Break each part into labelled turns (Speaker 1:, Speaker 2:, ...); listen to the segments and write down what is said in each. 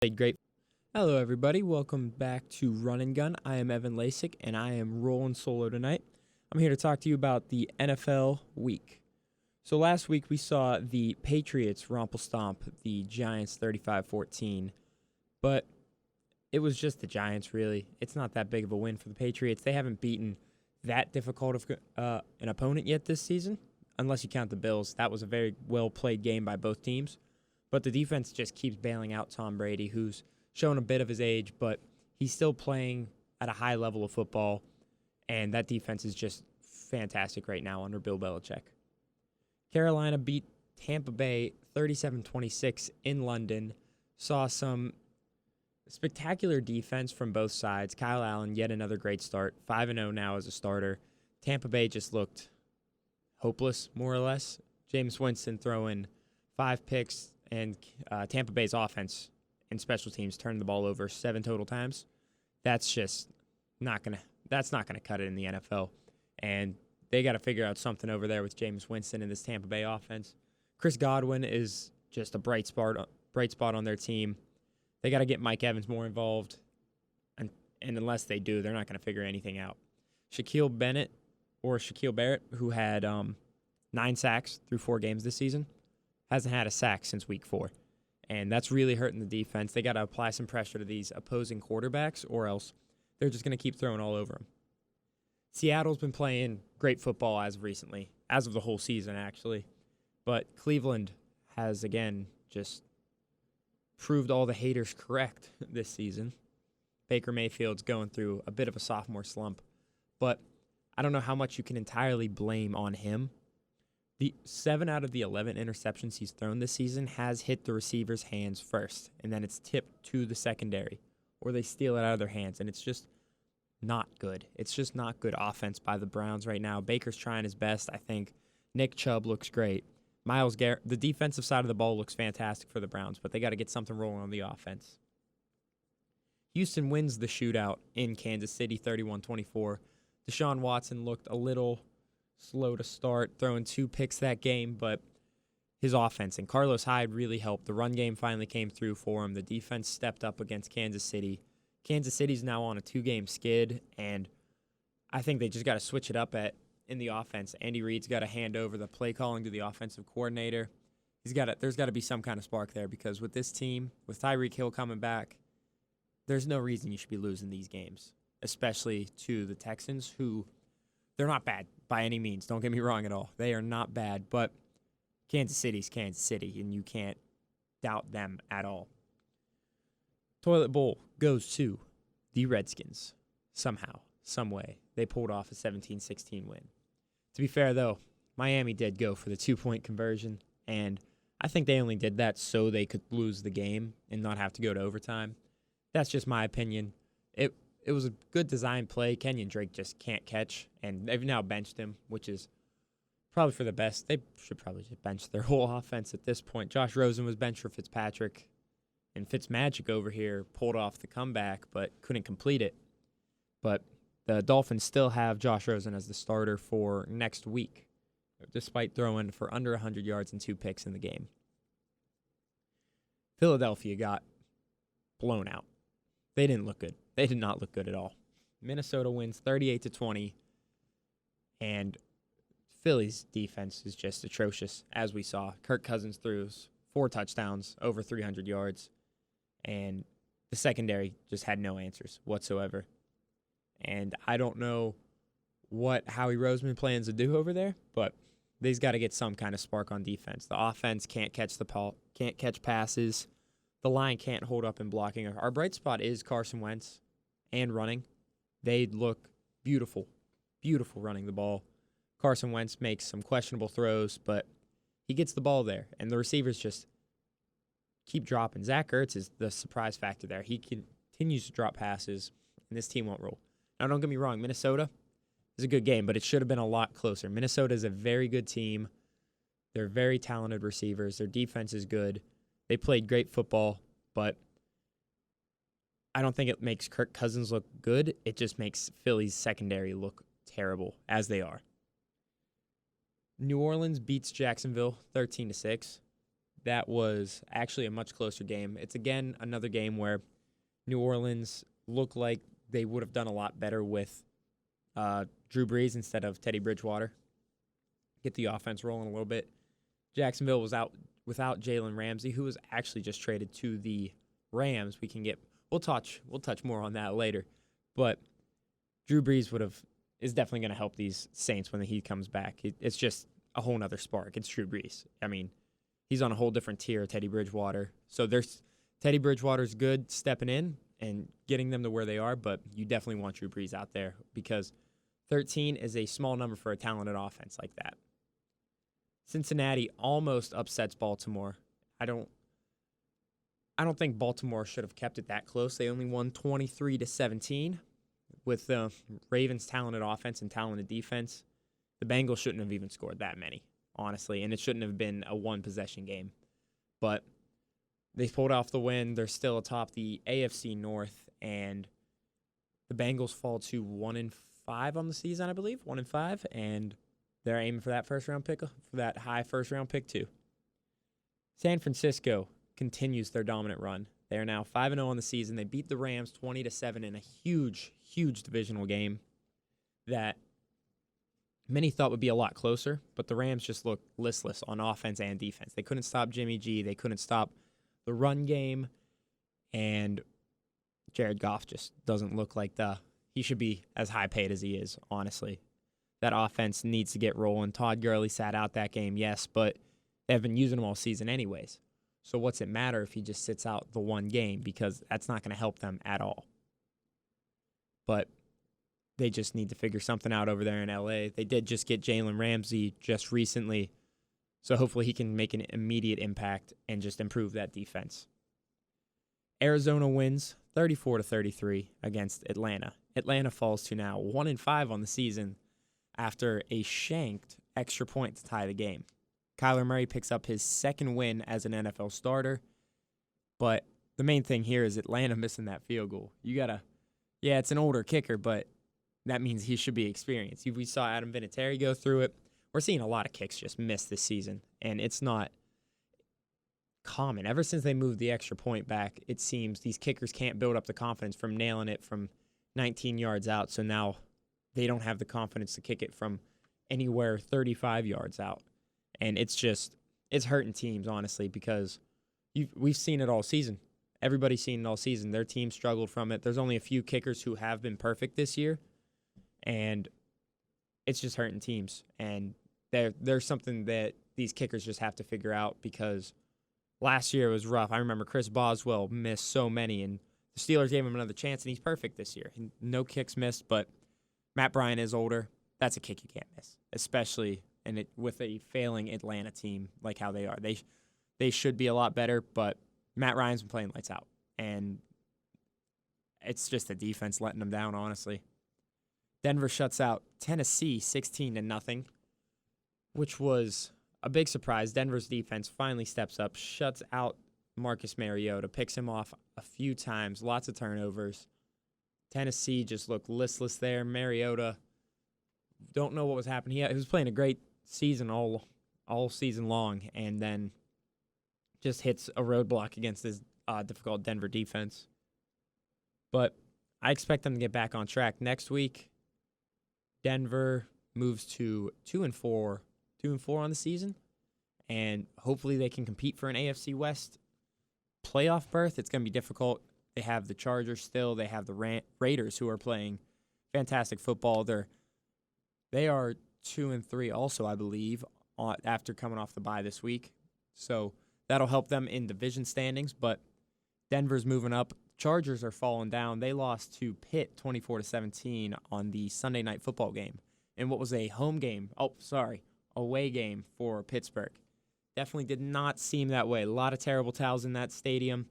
Speaker 1: Played great. Hello, everybody. Welcome back to Run and Gun. I am Evan Lasek, and I am rolling solo tonight. I'm here to talk to you about the NFL week. So last week we saw the Patriots stomp the Giants 35-14, but it was just the Giants, really. It's not that big of a win for the Patriots. They haven't beaten that difficult of an opponent yet this season, unless you count the Bills. That was a very well-played game by both teams. But the defense just keeps bailing out Tom Brady, who's shown a bit of his age, but he's still playing at a high level of football, and that defense is just fantastic right now under Bill Belichick. Carolina beat Tampa Bay 37-26 in London. Saw some spectacular defense from both sides. Kyle Allen, yet another great start, 5-0 now as a starter. Tampa Bay just looked hopeless, more or less. Jameis Winston throwing 5 picks, and Tampa Bay's offense and special teams turned the ball over 7 total times. That's just not gonna cut it in the NFL. And they got to figure out something over there with Jameis Winston and this Tampa Bay offense. Chris Godwin is just a bright spot on their team. They got to get Mike Evans more involved, and unless they do, they're not going to figure anything out. Shaquille Barrett, who had 9 sacks through 4 games this season, hasn't had a sack since week 4. And that's really hurting the defense. They got to apply some pressure to these opposing quarterbacks, or else they're just going to keep throwing all over them. Seattle's been playing great football as of recently, as of the whole season, actually. But Cleveland has, again, just proved all the haters correct this season. Baker Mayfield's going through a bit of a sophomore slump, but I don't know how much you can entirely blame on him. The 7 out of the 11 interceptions he's thrown this season has hit the receiver's hands first, and then it's tipped to the secondary, or they steal it out of their hands, and it's just not good. It's just not good offense by the Browns right now. Baker's trying his best, I think. Nick Chubb looks great. Myles Garrett, the defensive side of the ball looks fantastic for the Browns, but they got to get something rolling on the offense. Houston wins the shootout in Kansas City 31-24. Deshaun Watson looked a little slow to start, throwing 2 picks that game, but his offense and Carlos Hyde really helped. The run game finally came through for him. The defense stepped up against Kansas City. Kansas City's now on a 2-game skid, and I think they just got to switch it up in the offense. Andy Reid's got to hand over the play calling to the offensive coordinator. There's got to be some kind of spark there, because with this team, with Tyreek Hill coming back, there's no reason you should be losing these games, especially to the Texans, who they're not bad by any means. Don't get me wrong at all. They are not bad, but Kansas City's Kansas City, and you can't doubt them at all. Toilet Bowl goes to the Redskins. Somehow, some way, they pulled off a 17-16 win. To be fair, though, Miami did go for the 2-point conversion, and I think they only did that so they could lose the game and not have to go to overtime. That's just my opinion. It was a good design play. Kenyon Drake just can't catch, and they've now benched him, which is probably for the best. They should probably just bench their whole offense at this point. Josh Rosen was benched for Fitzpatrick, and Fitzmagic over here pulled off the comeback but couldn't complete it. But the Dolphins still have Josh Rosen as the starter for next week, despite throwing for under 100 yards and 2 picks in the game. Philadelphia got blown out. They didn't look good. They did not look good at all. Minnesota wins 38-20, and Philly's defense is just atrocious, as we saw. Kirk Cousins threw 4 touchdowns, over 300 yards, and the secondary just had no answers whatsoever. And I don't know what Howie Roseman plans to do over there, but they's got to get some kind of spark on defense. The offense can't catch passes. The line can't hold up in blocking. Our bright spot is Carson Wentz and running. They look beautiful, beautiful running the ball. Carson Wentz makes some questionable throws, but he gets the ball there, and the receivers just keep dropping. Zach Ertz is the surprise factor there. He continues to drop passes, and this team won't roll. Now, don't get me wrong. Minnesota is a good game, but it should have been a lot closer. Minnesota is a very good team. They're very talented receivers. Their defense is good. They played great football, but I don't think it makes Kirk Cousins look good. It just makes Philly's secondary look terrible, as they are. New Orleans beats Jacksonville 13-6. that was actually a much closer game. It's, again, another game where New Orleans looked like they would have done a lot better with Drew Brees instead of Teddy Bridgewater. Get the offense rolling a little bit. Jacksonville was out without Jalen Ramsey, who was actually just traded to the Rams. We'll touch more on that later. But Drew Brees is definitely going to help these Saints when he comes back. It's just a whole nother spark. It's Drew Brees. I mean, he's on a whole different tier, Teddy Bridgewater. So Teddy Bridgewater's good stepping in and getting them to where they are, but you definitely want Drew Brees out there because 13 is a small number for a talented offense like that. Cincinnati almost upsets Baltimore. I don't think Baltimore should have kept it that close. They only won 23-17 with the Ravens' talented offense and talented defense. The Bengals shouldn't have even scored that many, honestly, and it shouldn't have been a one-possession game. But they pulled off the win. They're still atop the AFC North, and the Bengals fall to 1-5 on the season, I believe, 1-5, and they're aiming for that first-round pick, for that high first-round pick too. San Francisco continues their dominant run. They are now 5-0 on the season. They beat the Rams 20-7 in a huge, huge divisional game that many thought would be a lot closer, but the Rams just looked listless on offense and defense. They couldn't stop Jimmy G. They couldn't stop the run game, and Jared Goff just doesn't look like he should be as high paid as he is, honestly. That offense needs to get rolling. Todd Gurley sat out that game, yes, but they've been using him all season anyways. So what's it matter if he just sits out the one game? Because that's not going to help them at all. But they just need to figure something out over there in LA. They did just get Jalen Ramsey just recently, so hopefully he can make an immediate impact and just improve that defense. Arizona wins 34-33 against Atlanta. Atlanta falls to now 1-5 on the season after a shanked extra point to tie the game. Kyler Murray picks up his second win as an NFL starter, but the main thing here is Atlanta missing that field goal. It's an older kicker, but that means he should be experienced. We saw Adam Vinatieri go through it. We're seeing a lot of kicks just miss this season, and it's not common. Ever since they moved the extra point back, it seems these kickers can't build up the confidence from nailing it from 19 yards out, so now they don't have the confidence to kick it from anywhere 35 yards out. And it's hurting teams, honestly, because we've seen it all season. Everybody's seen it all season. Their team struggled from it. There's only a few kickers who have been perfect this year, and it's just hurting teams. And there's something that these kickers just have to figure out because last year it was rough. I remember Chris Boswell missed so many, and the Steelers gave him another chance, and he's perfect this year. No kicks missed, but Matt Bryant is older. That's a kick you can't miss, especially with a failing Atlanta team like how they are. They should be a lot better, but Matt Ryan's been playing lights out, and it's just the defense letting them down, honestly. Denver shuts out Tennessee 16-0, which was a big surprise. Denver's defense finally steps up, shuts out Marcus Mariota, picks him off a few times, lots of turnovers. Tennessee just looked listless there. Mariota, don't know what was happening. He was playing a great season all season long, and then just hits a roadblock against this difficult Denver defense. But I expect them to get back on track next week. Denver moves to 2-4 on the season, and hopefully they can compete for an AFC West playoff berth. It's going to be difficult. They have the Chargers still. They have the Raiders, who are playing fantastic football. They are 2-3 also, I believe, after coming off the bye this week. So that'll help them in division standings, but Denver's moving up. Chargers are falling down. They lost to Pitt 24-17 on the Sunday Night Football game in what was a away game for Pittsburgh. Definitely did not seem that way. A lot of terrible towels in that stadium.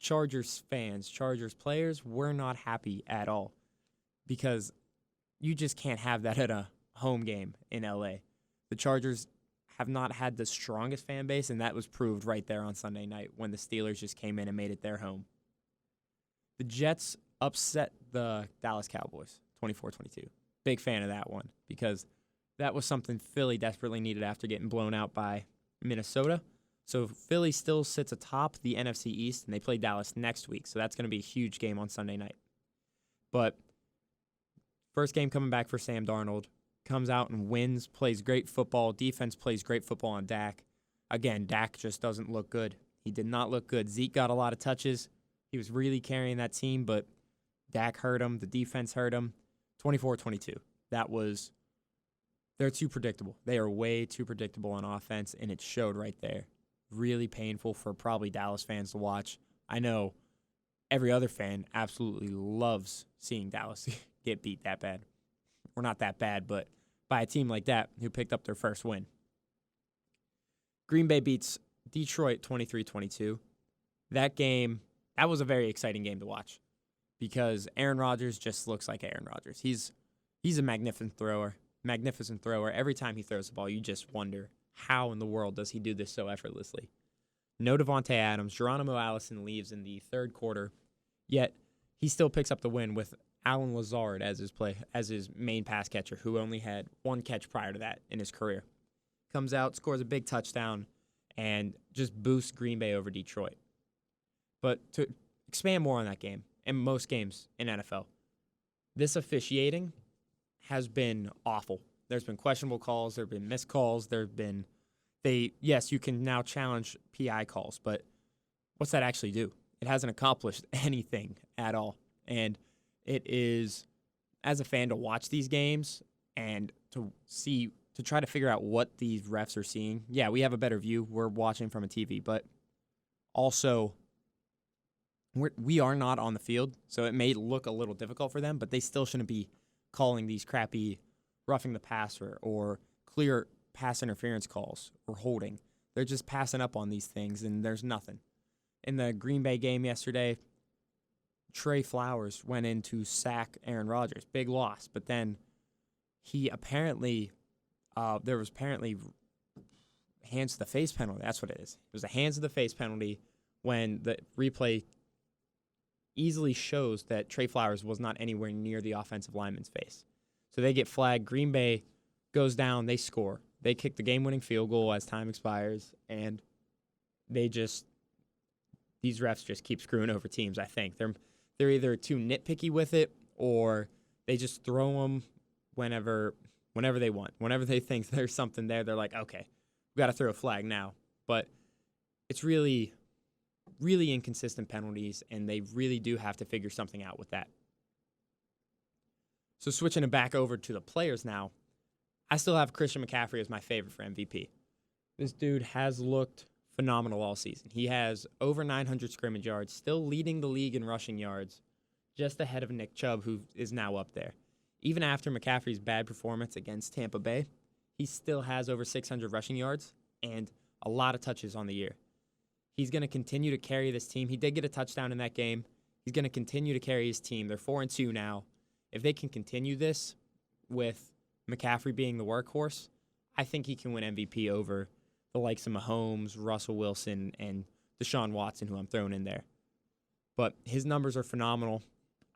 Speaker 1: Chargers fans, Chargers players were not happy at all because you just can't have that at a home game in LA. The Chargers have not had the strongest fan base, and that was proved right there on Sunday night when the Steelers just came in and made it their home. The Jets upset the Dallas Cowboys 24-22. Big fan of that one because that was something Philly desperately needed after getting blown out by Minnesota. So Philly still sits atop the NFC East, and they play Dallas next week. So that's going to be a huge game on Sunday night. But first game coming back for Sam Darnold. Comes out and wins, plays great football. Defense plays great football on Dak. Again, Dak just doesn't look good. He did not look good. Zeke got a lot of touches. He was really carrying that team, but Dak hurt him. The defense hurt him. 24-22. They're too predictable. They are way too predictable on offense, and it showed right there. Really painful for probably Dallas fans to watch. I know every other fan absolutely loves seeing Dallas get beat that bad. Or not that bad, but by a team like that who picked up their first win. Green Bay beats Detroit 23-22. That was a very exciting game to watch because Aaron Rodgers just looks like Aaron Rodgers. He's a magnificent thrower. Every time he throws the ball, you just wonder, how in the world does he do this so effortlessly? No Devontae Adams. Geronimo Allison leaves in the third quarter, yet he still picks up the win with Alan Lazard as his main pass catcher, who only had one catch prior to that in his career. Comes out, scores a big touchdown, and just boosts Green Bay over Detroit. But to expand more on that game, and most games in NFL, this officiating has been awful. There's been questionable calls, there have been missed calls, yes, you can now challenge PI calls, but what's that actually do? It hasn't accomplished anything at all. And it is, as a fan, to watch these games and to try to figure out what these refs are seeing. Yeah, we have a better view. We're watching from a TV, but also we are not on the field, so it may look a little difficult for them, but they still shouldn't be calling these crappy roughing the passer or clear pass interference calls or holding. They're just passing up on these things, and there's nothing. In the Green Bay game yesterday, Trey Flowers went in to sack Aaron Rodgers. Big loss. But then he there was apparently hands to the face penalty. That's what it is. It was a hands to the face penalty when the replay easily shows that Trey Flowers was not anywhere near the offensive lineman's face. So they get flagged. Green Bay goes down. They score. They kick the game-winning field goal as time expires, and these refs just keep screwing over teams, I think. They're either too nitpicky with it, or they just throw them whenever they want. Whenever they think there's something there, they're like, okay, we got to throw a flag now. But it's really, really inconsistent penalties, and they really do have to figure something out with that. So switching it back over to the players now, I still have Christian McCaffrey as my favorite for MVP. This dude has looked phenomenal all season. He has over 900 scrimmage yards, still leading the league in rushing yards, just ahead of Nick Chubb, who is now up there. Even after McCaffrey's bad performance against Tampa Bay, he still has over 600 rushing yards and a lot of touches on the year. He's going to continue to carry this team. He did get a touchdown in that game. He's going to continue to carry his team. They're 4-2 now. If they can continue this with McCaffrey being the workhorse, I think he can win MVP over the likes of Mahomes, Russell Wilson, and Deshaun Watson, who I'm throwing in there. But his numbers are phenomenal.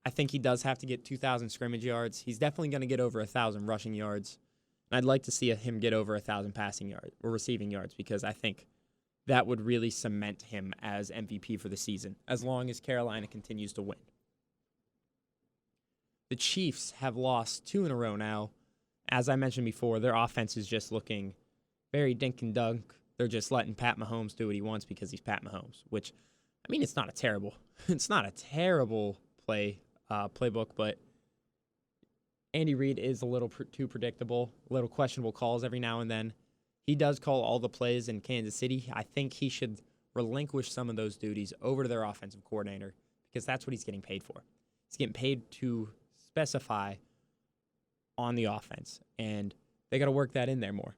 Speaker 1: I think he does have to get 2,000 scrimmage yards. He's definitely going to get over 1,000 rushing yards. And I'd like to see him get over 1,000 passing yards or receiving yards, because I think that would really cement him as MVP for the season, as long as Carolina continues to win. The Chiefs have lost 2 in a row now. As I mentioned before, their offense is just looking very dink and dunk. They're just letting Pat Mahomes do what he wants because he's Pat Mahomes, which, I mean, it's not a terrible playbook, but Andy Reid is a little too predictable, a little questionable calls every now and then. He does call all the plays in Kansas City. I think he should relinquish some of those duties over to their offensive coordinator, because that's what he's getting paid for. He's getting paid to specify on the offense, and they got to work that in there more.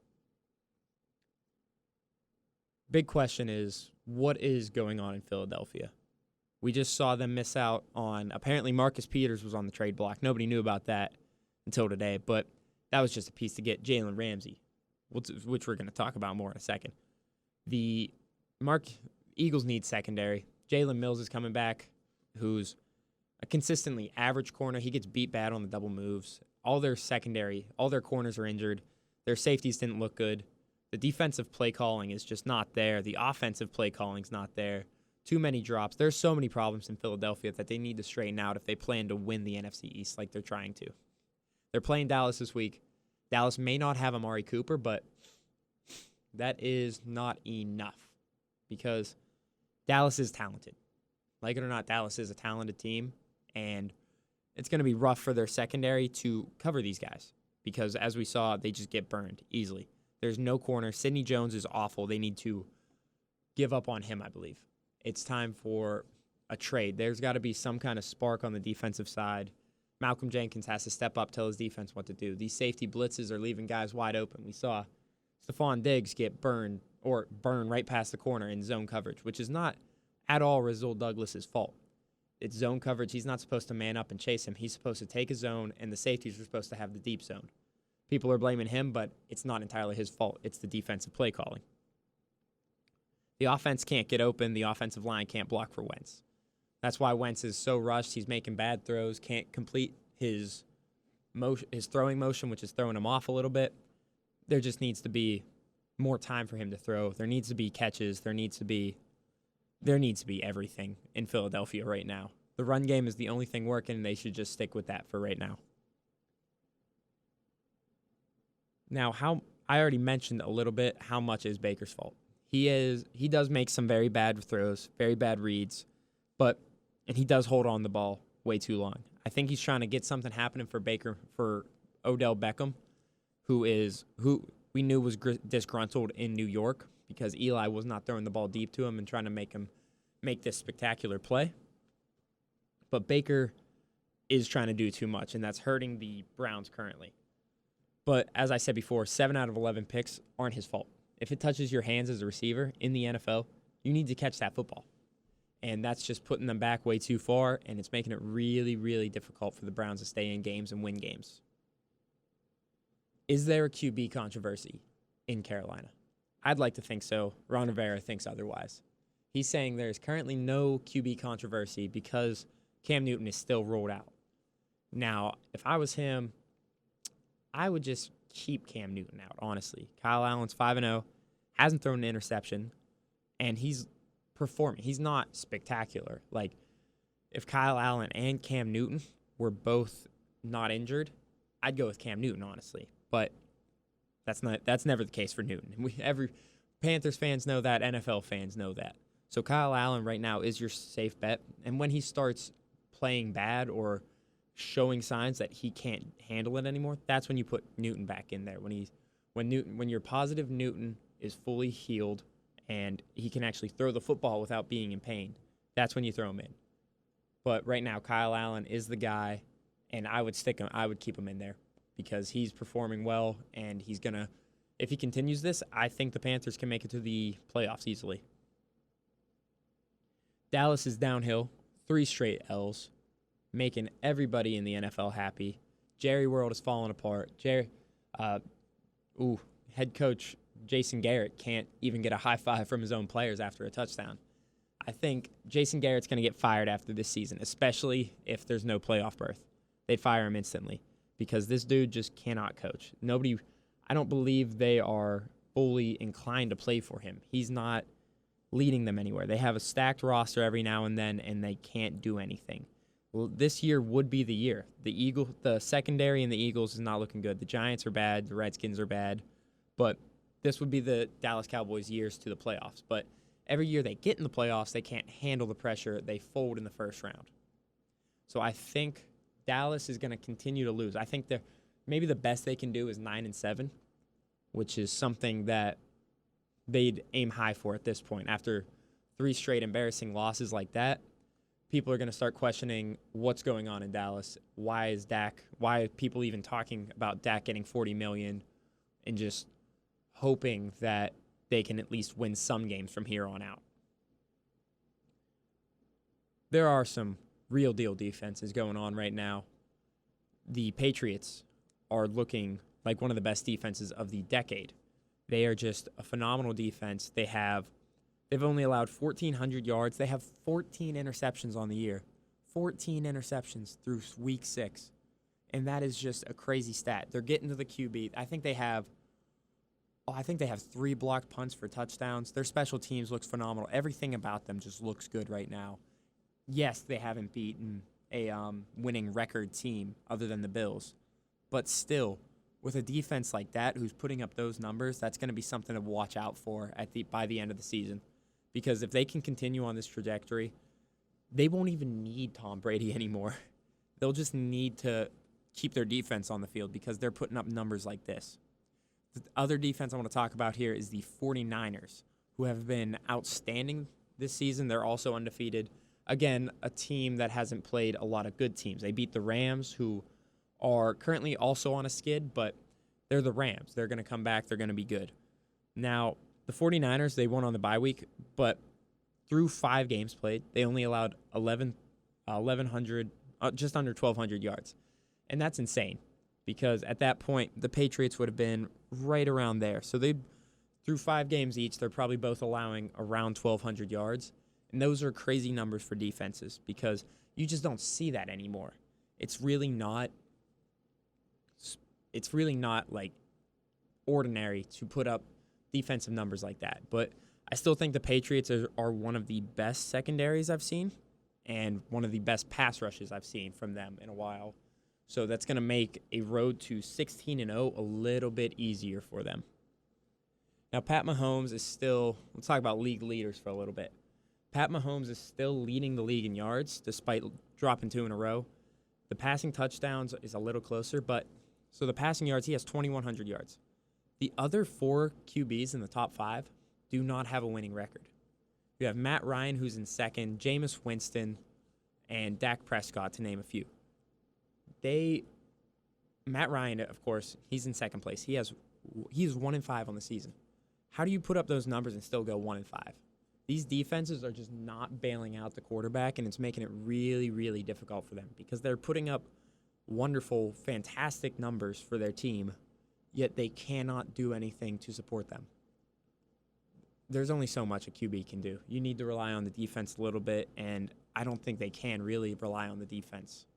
Speaker 1: Big question is, what is going on in Philadelphia? We just saw them miss out on, apparently Marcus Peters was on the trade block. Nobody knew about that until today, but that was just a piece to get Jalen Ramsey, which we're going to talk about more in a second. The Eagles need secondary. Jalen Mills is coming back, who's a consistently average corner. He gets beat bad on the double moves. All their corners are injured. Their safeties didn't look good. The defensive play calling is just not there. The offensive play calling's not there. Too many drops. There's so many problems in Philadelphia that they need to straighten out if they plan to win the NFC East like they're trying to. They're playing Dallas this week. Dallas may not have Amari Cooper, but that is not enough because Dallas is talented. Like it or not, Dallas is a talented team, and it's going to be rough for their secondary to cover these guys because, as we saw, they just get burned easily. There's no corner. Sidney Jones is awful. They need to give up on him, I believe. It's time for a trade. There's got to be some kind of spark on the defensive side. Malcolm Jenkins has to step up, tell his defense what to do. These safety blitzes are leaving guys wide open. We saw Stephon Diggs get burned right past the corner in zone coverage, which is not at all Rasul Douglas's fault. It's zone coverage. He's not supposed to man up and chase him. He's supposed to take a zone, and the safeties are supposed to have the deep zone. People are blaming him, but it's not entirely his fault. It's the defensive play calling. The offense can't get open. The offensive line can't block for Wentz. That's why Wentz is so rushed. He's making bad throws, can't complete his throwing motion, which is throwing him off a little bit. There just needs to be more time for him to throw. There needs to be catches. There needs to be everything in Philadelphia right now. The run game is the only thing working, and they should just stick with that for right now. Now, I already mentioned a little bit how much is Baker's fault. He does make some very bad throws, very bad reads, and he does hold on the ball way too long. I think he's trying to get something happening for Odell Beckham, who we knew was disgruntled in New York because Eli was not throwing the ball deep to him and trying to make him make this spectacular play. But Baker is trying to do too much, and that's hurting the Browns currently. But as I said before, 7 out of 11 picks aren't his fault. If it touches your hands as a receiver in the NFL, you need to catch that football. And that's just putting them back way too far, and it's making it really, really difficult for the Browns to stay in games and win games. Is there a QB controversy in Carolina? I'd like to think so. Ron Rivera thinks otherwise. He's saying there's currently no QB controversy because Cam Newton is still rolled out. Now, if I was him, I would just keep Cam Newton out, honestly. Kyle Allen's 5-0, hasn't thrown an interception, and he's performing. He's not spectacular. Like, if Kyle Allen and Cam Newton were both not injured, I'd go with Cam Newton, honestly. But that's never the case for Newton. Every Panthers fans know that, NFL fans know that. So Kyle Allen right now is your safe bet, and when he starts playing bad or showing signs that he can't handle it anymore, that's when you put Newton back in there. When you're positive Newton is fully healed and he can actually throw the football without being in pain, that's when you throw him in. But right now, Kyle Allen is the guy, and I would keep him in there because he's performing well, and if he continues this, I think the Panthers can make it to the playoffs easily. Dallas is downhill, 3 straight L's, making everybody in the NFL happy. Jerry World is falling apart. Head coach Jason Garrett can't even get a high five from his own players after a touchdown. I think Jason Garrett's going to get fired after this season, especially if there's no playoff berth. They'd fire him instantly because this dude just cannot coach. I don't believe they are fully inclined to play for him. He's not leading them anywhere. They have a stacked roster every now and then, and they can't do anything. Well, this year would be the year. The secondary and the Eagles is not looking good. The Giants are bad. The Redskins are bad. But this would be the Dallas Cowboys' years to the playoffs. But every year they get in the playoffs, they can't handle the pressure. They fold in the first round. So I think Dallas is going to continue to lose. I think maybe the best they can do is 9-7, which is something that they'd aim high for at this point. After 3 straight embarrassing losses like that, people are going to start questioning what's going on in Dallas. Why are people even talking about Dak getting $40 million and just hoping that they can at least win some games from here on out? There are some real deal defenses going on right now. The Patriots are looking like one of the best defenses of the decade. They are just a phenomenal defense. They've only allowed 1,400 yards. They have 14 interceptions on the year. 14 interceptions through week 6. And that is just a crazy stat. They're getting to the QB. I think they have Oh, I think they have 3 blocked punts for touchdowns. Their special teams looks phenomenal. Everything about them just looks good right now. Yes, they haven't beaten a winning record team other than the Bills, but still, with a defense like that who's putting up those numbers, that's going to be something to watch out for by the end of the season. Because if they can continue on this trajectory, they won't even need Tom Brady anymore. They'll just need to keep their defense on the field because they're putting up numbers like this. The other defense I want to talk about here is the 49ers, who have been outstanding this season. They're also undefeated. Again, a team that hasn't played a lot of good teams. They beat the Rams, who are currently also on a skid, but they're the Rams. They're going to come back. They're going to be good. Now, the 49ers, they won on the bye week, but through 5 games played, they only allowed 1,100, just under 1,200 yards. And that's insane because at that point, the Patriots would have been right around there. So through 5 games each, they're probably both allowing around 1,200 yards. And those are crazy numbers for defenses because you just don't see that anymore. It's really not like ordinary to put up defensive numbers like that. But I still think the Patriots are one of the best secondaries I've seen and one of the best pass rushes I've seen from them in a while. So that's going to make a road to 16-0 a little bit easier for them. Now, Pat Mahomes is still, let's talk about league leaders for a little bit. Pat Mahomes is still leading the league in yards despite dropping 2 in a row. The passing touchdowns is a little closer, so the passing yards, he has 2,100 yards. The other 4 QBs in the top 5 do not have a winning record. You have Matt Ryan, who's in second, Jameis Winston, and Dak Prescott, to name a few. Matt Ryan, of course, he's in second place. He's 1-5 on the season. How do you put up those numbers and still go 1-5? These defenses are just not bailing out the quarterback, and it's making it really, really difficult for them because they're putting up wonderful, fantastic numbers for their team, yet they cannot do anything to support them. There's only so much a QB can do. You need to rely on the defense a little bit, and I don't think they can really rely on the defense.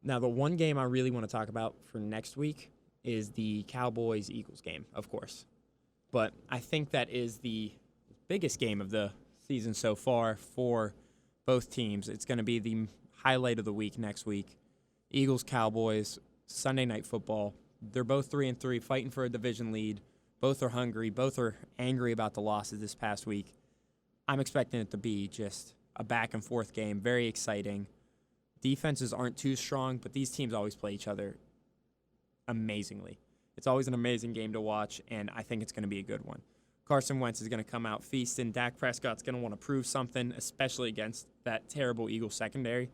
Speaker 1: Now, the one game I really want to talk about for next week is the Cowboys-Eagles game, of course. But I think that is the biggest game of the season so far for both teams. It's going to be the highlight of the week next week. Eagles-Cowboys, Sunday Night Football. They're both 3-3, fighting for a division lead. Both are hungry. Both are angry about the losses this past week. I'm expecting it to be just a back-and-forth game, very exciting. Defenses aren't too strong, but these teams always play each other amazingly. It's always an amazing game to watch, and I think it's going to be a good one. Carson Wentz is going to come out feasting. Dak Prescott's going to want to prove something, especially against that terrible Eagles secondary.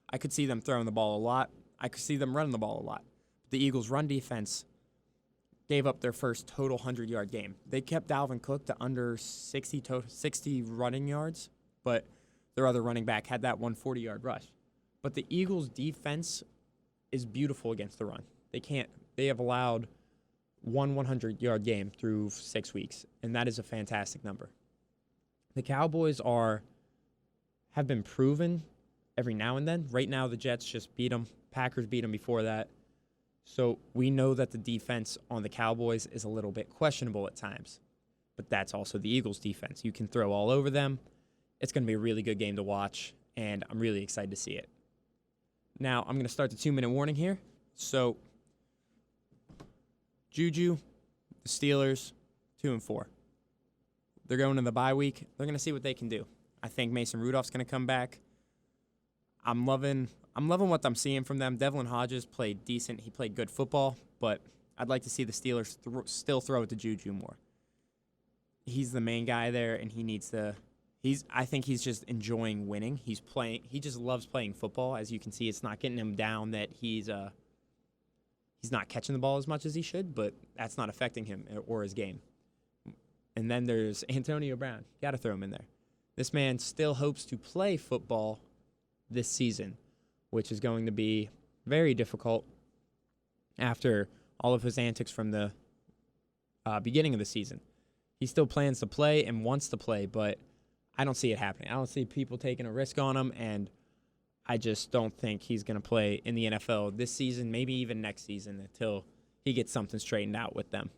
Speaker 1: I could see them throwing the ball a lot. I could see them running the ball a lot. The Eagles' run defense gave up their first total 100-yard game. They kept Dalvin Cook to under 60 running yards, but their other running back had that 140-yard rush. But the Eagles' defense is beautiful against the run. They have allowed one 100-yard game through 6 weeks, and that is a fantastic number. The Cowboys have been proven every now and then. Right now, the Jets just beat them. Packers beat them before that. So we know that the defense on the Cowboys is a little bit questionable at times. But that's also the Eagles' defense. You can throw all over them. It's going to be a really good game to watch, and I'm really excited to see it. Now, I'm going to start the 2-minute warning here. So, Juju, the Steelers, 2-4. They're going to the bye week. They're going to see what they can do. I think Mason Rudolph's going to come back. I'm loving what I'm seeing from them. Devlin Hodges played decent. He played good football, but I'd like to see the Steelers still throw it to Juju more. He's the main guy there, and he needs to. I think he's just enjoying winning. He just loves playing football. As you can see, it's not getting him down that he's not catching the ball as much as he should, but that's not affecting him or his game. And then there's Antonio Brown. Got to throw him in there. This man still hopes to play football this season, which is going to be very difficult after all of his antics from the beginning of the season. He still plans to play and wants to play, but I don't see it happening. I don't see people taking a risk on him, and I just don't think he's going to play in the NFL this season, maybe even next season, until he gets something straightened out with them.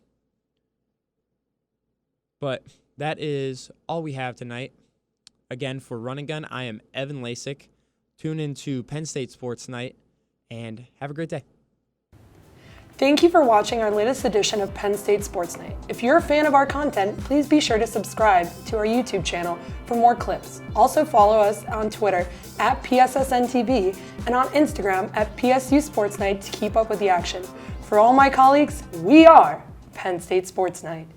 Speaker 1: But that is all we have tonight. Again, for Run and Gun, I am Evan Lasek. Tune into Penn State Sports Night, and have a great day.
Speaker 2: Thank you for watching our latest edition of Penn State Sports Night. If you're a fan of our content, please be sure to subscribe to our YouTube channel for more clips. Also follow us on Twitter at PSSN TV and on Instagram at PSU Sports Night to keep up with the action. For all my colleagues, we are Penn State Sports Night.